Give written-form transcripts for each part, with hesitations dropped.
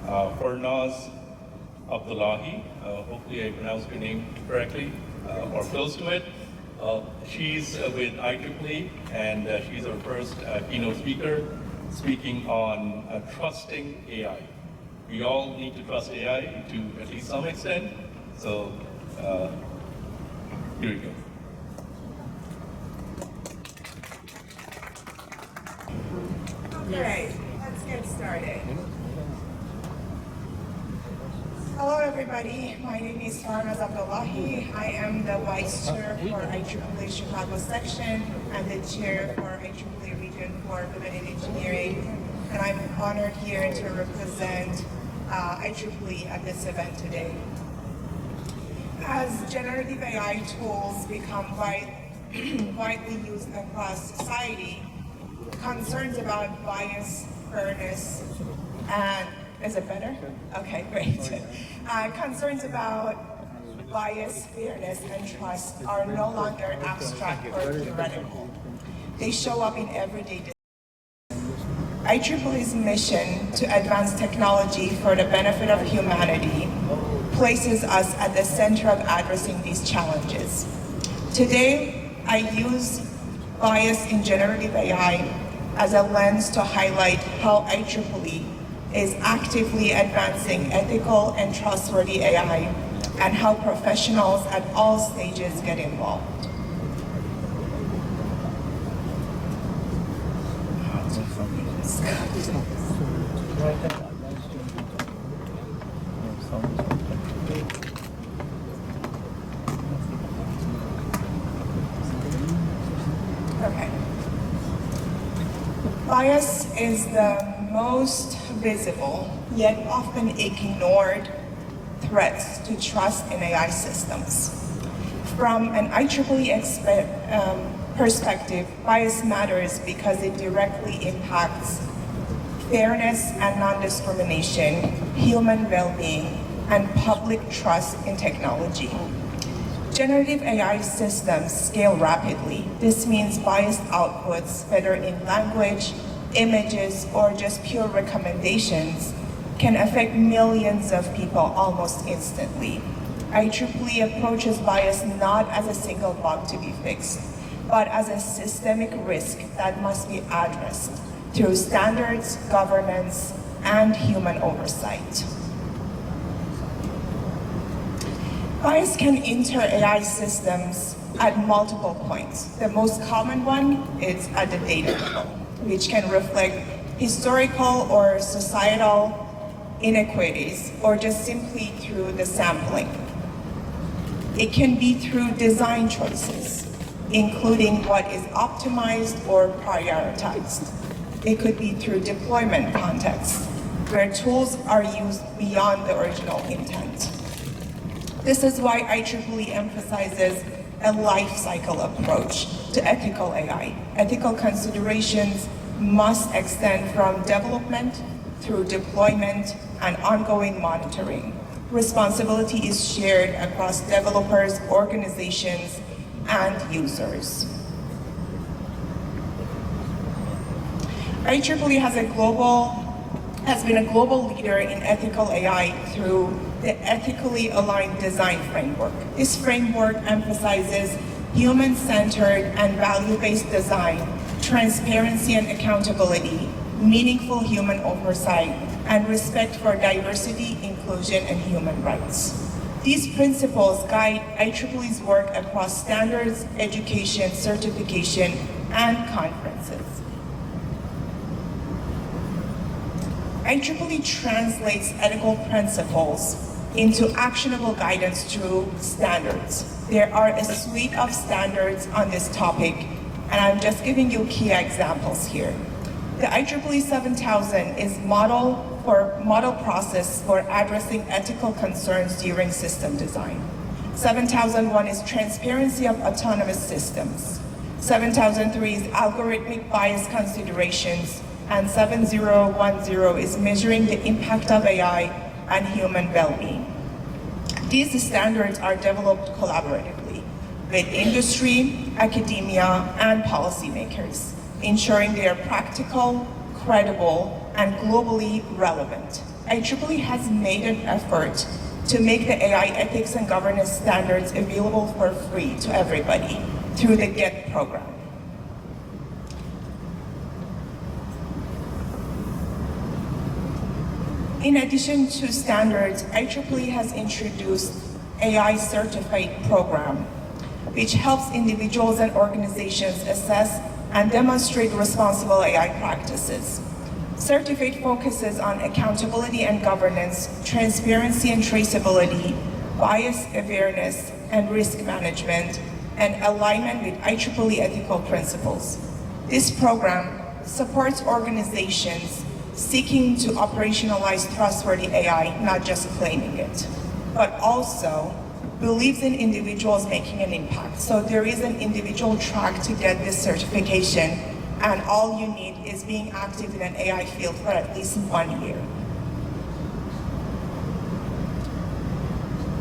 Farnaz Abdullahi. Hopefully I pronounced your name correctly, or close to it. She's with IEEE, and she's our first keynote speaker, speaking on trusting AI. We all need to trust AI to at least some extent, so here we go. Okay, let's get started. Hello everybody, my name is Farnaz Abdullahi. I am the Vice Chair for IEEE Chicago Section and the Chair for IEEE Region for Women in Engineering. And I'm honored here to represent IEEE at this event today. As generative AI tools become widely used across society, concerns about bias, fairness, and is it better? Okay, great. Concerns about bias, fairness, and trust are no longer abstract or theoretical. They show up in everyday decisions. IEEE's mission to advance technology for the benefit of humanity places us at the center of addressing these challenges. Today, I use bias in generative AI as a lens to highlight how IEEE is actively advancing ethical and trustworthy AI and how professionals at all stages get involved. Okay. Bias is the most visible, yet often ignored threats to trust in AI systems. From an IEEE perspective, bias matters because it directly impacts fairness and non-discrimination, human well-being, and public trust in technology. Generative AI systems scale rapidly. This means biased outputs, whether in language, images, or just pure recommendations, can affect millions of people almost instantly. IEEE approaches bias not as a single bug to be fixed, but as a systemic risk that must be addressed through standards, governance, and human oversight. Bias can enter AI systems at multiple points. The most common one is at the data level, which can reflect historical or societal inequities, or just simply through the sampling. It can be through design choices, including what is optimized or prioritized. It could be through deployment context, where tools are used beyond the original intent. This is why IEEE emphasizes a life cycle approach to ethical AI. Ethical considerations must extend from development through deployment and ongoing monitoring. Responsibility is shared across developers, organizations, and users. IEEE has been a global leader in ethical AI through the ethically aligned design framework. This framework emphasizes human-centered and value-based design, transparency and accountability, meaningful human oversight, and respect for diversity, inclusion, and human rights. These principles guide IEEE's work across standards, education, certification, and conferences. IEEE translates ethical principles into actionable guidance through standards. There are a suite of standards on this topic, and I'm just giving you key examples here. The IEEE 7000 is model process for addressing ethical concerns during system design. 7001 is transparency of autonomous systems. 7003 is algorithmic bias considerations, and 7010 is measuring the impact of AI and human well-being. These standards are developed collaboratively with industry, academia, and policymakers, ensuring they are practical, credible, and globally relevant. IEEE has made an effort to make the AI ethics and governance standards available for free to everybody through the GET program. In addition to standards, IEEE has introduced AI certified program, which helps individuals and organizations assess and demonstrate responsible AI practices. Certified focuses on accountability and governance, transparency and traceability, bias awareness and risk management, and alignment with IEEE ethical principles. This program supports organizations seeking to operationalize trustworthy AI, not just claiming it, but also believes in individuals making an impact. So there is an individual track to get this certification, and all you need is being active in an AI field for at least 1 year.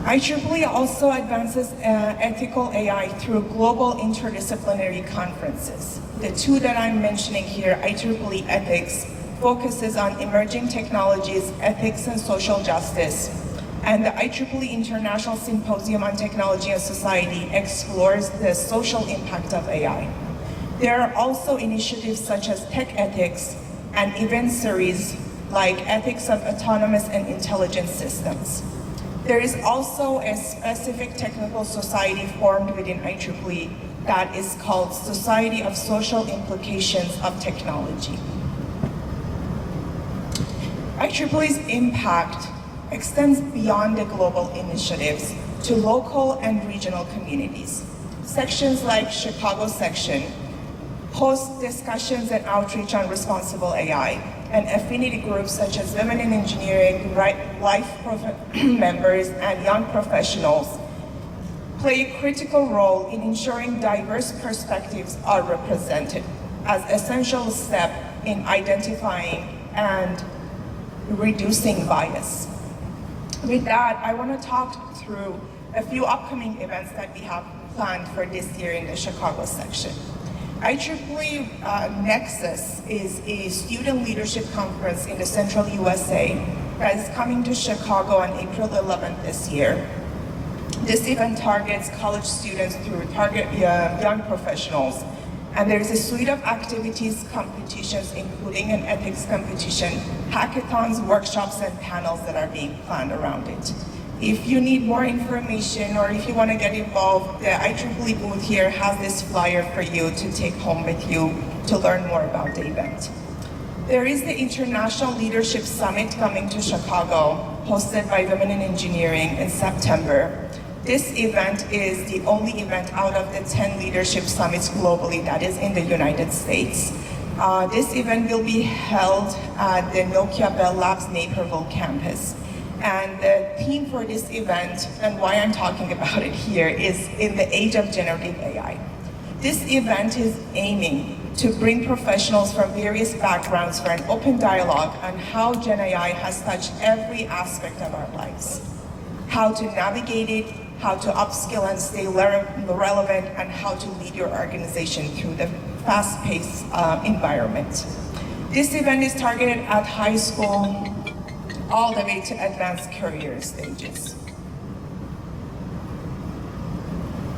IEEE also advances ethical AI through global interdisciplinary conferences. The two that I'm mentioning here, IEEE Ethics, focuses on emerging technologies, ethics and social justice, and the IEEE International Symposium on Technology and Society explores the social impact of AI. There are also initiatives such as Tech Ethics and event series like Ethics of Autonomous and Intelligent Systems. There is also a specific technical society formed within IEEE that is called Society of Social Implications of Technology. IEEE's impact extends beyond the global initiatives to local and regional communities. Sections like Chicago section host discussions and outreach on responsible AI, and affinity groups such as Women in Engineering, Life members, and young professionals play a critical role in ensuring diverse perspectives are represented as an essential step in identifying and reducing bias. With that, I want to talk through a few upcoming events that we have planned for this year in the Chicago section. IEEE Nexus is a student leadership conference in the central USA that is coming to Chicago on April 11th this year. This event targets college students through young professionals, and there's a suite of activities, competitions, including an ethics competition, hackathons, workshops, and panels that are being planned around it. If you need more information or if you want to get involved, the IEEE booth here has this flyer for you to take home with you to learn more about the event. There is the International Leadership Summit coming to Chicago, hosted by Women in Engineering in September. This event is the only event out of the 10 leadership summits globally that is in the United States. This event will be held at the Nokia Bell Labs Naperville campus. And the theme for this event, and why I'm talking about it here, is in the age of generative AI. This event is aiming to bring professionals from various backgrounds for an open dialogue on how Gen AI has touched every aspect of our lives, how to navigate it, how to upskill and stay relevant, and how to lead your organization through the fast-paced environment. This event is targeted at high school all the way to advanced career stages.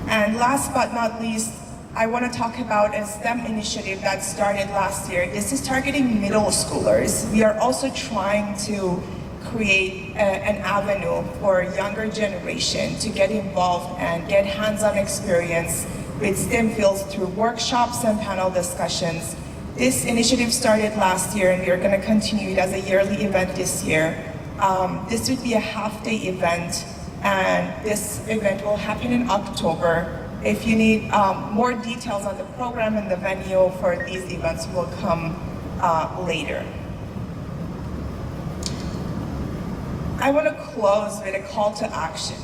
And last but not least, I want to talk about a STEM initiative that started last year. This is targeting middle schoolers. We are also trying to create an avenue for younger generation to get involved and get hands-on experience with STEM fields through workshops and panel discussions. This initiative started last year, and we are going to continue it as a yearly event this year. This would be a half-day event, and this event will happen in October. If you need more details on the program and the venue for these events will come later. I want to close with a call to action.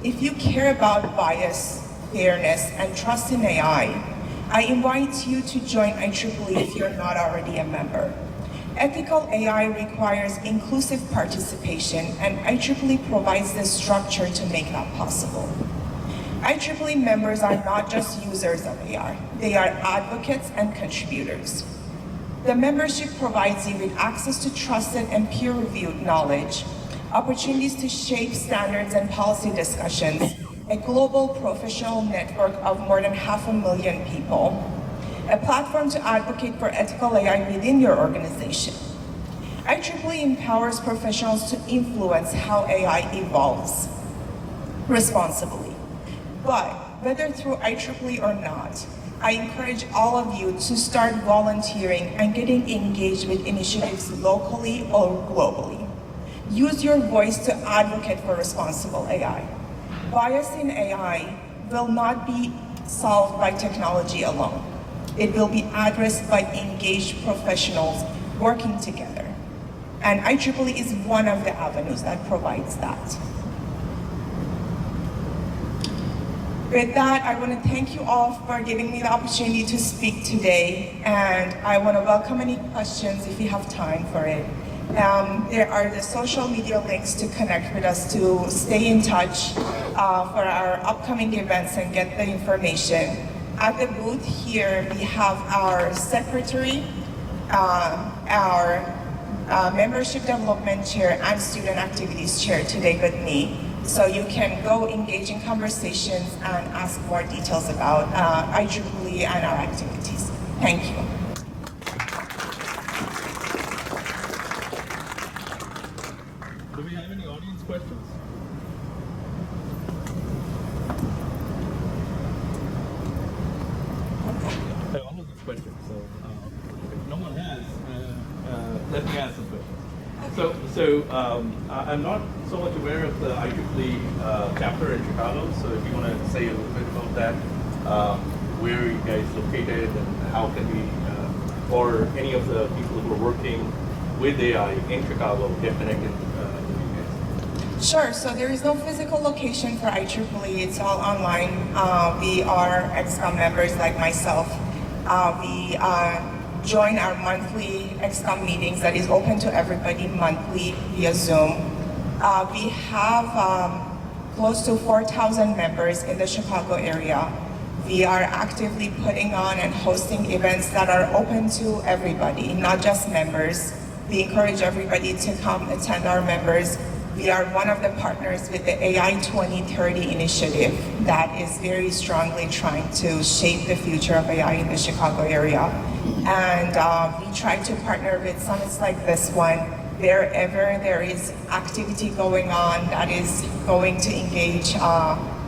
If you care about bias, fairness, and trust in AI, I invite you to join IEEE if you're not already a member. Ethical AI requires inclusive participation, and IEEE provides the structure to make that possible. IEEE members are not just users of AI, they are advocates and contributors. The membership provides you with access to trusted and peer-reviewed knowledge, opportunities to shape standards and policy discussions, a global professional network of more than 500,000 people, a platform to advocate for ethical AI within your organization. IEEE empowers professionals to influence how AI evolves responsibly. But whether through IEEE or not, I encourage all of you to start volunteering and getting engaged with initiatives locally or globally. Use your voice to advocate for responsible AI. Bias in AI will not be solved by technology alone. It will be addressed by engaged professionals working together. And IEEE is one of the avenues that provides that. With that, I want to thank you all for giving me the opportunity to speak today, and I want to welcome any questions if you have time for it. There are the social media links to connect with us, to stay in touch for our upcoming events and get the information. At the booth here, we have our secretary, our membership development chair, and student activities chair today with me. So you can go engage in conversations and ask more details about IEEE and our activities. Thank you. Do we have any audience questions? I have all of these questions, so if no one has, let me ask some questions. I'm not so much aware of the IEEE chapter in Chicago, so if you want to say a little bit about that, where are you guys located and how can we, or any of the people who are working with AI in Chicago get connected with you guys? Sure, so there is no physical location for IEEE, it's all online. We are XCOM members like myself. We join our monthly XCOM meetings that is open to everybody monthly via Zoom. We have close to 4,000 members in the Chicago area. We are actively putting on and hosting events that are open to everybody, not just members. We encourage everybody to come attend our members. We are one of the partners with the AI 2030 initiative that is very strongly trying to shape the future of AI in the Chicago area. And we try to partner with summits like this one, wherever there is activity going on that is going to engage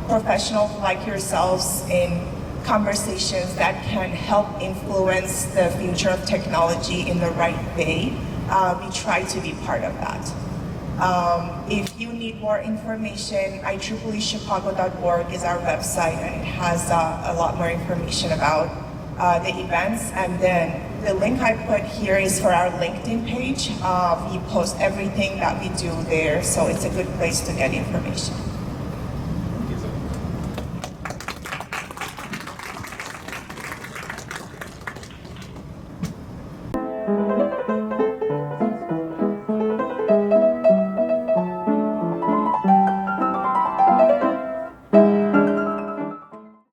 professionals like yourselves in conversations that can help influence the future of technology in the right way. We try to be part of that. If you need more information, IEEEchicago.org is our website, and it has a lot more information about the events. And then the link I put here is for our LinkedIn page. We post everything that we do there, so it's a good place to get information.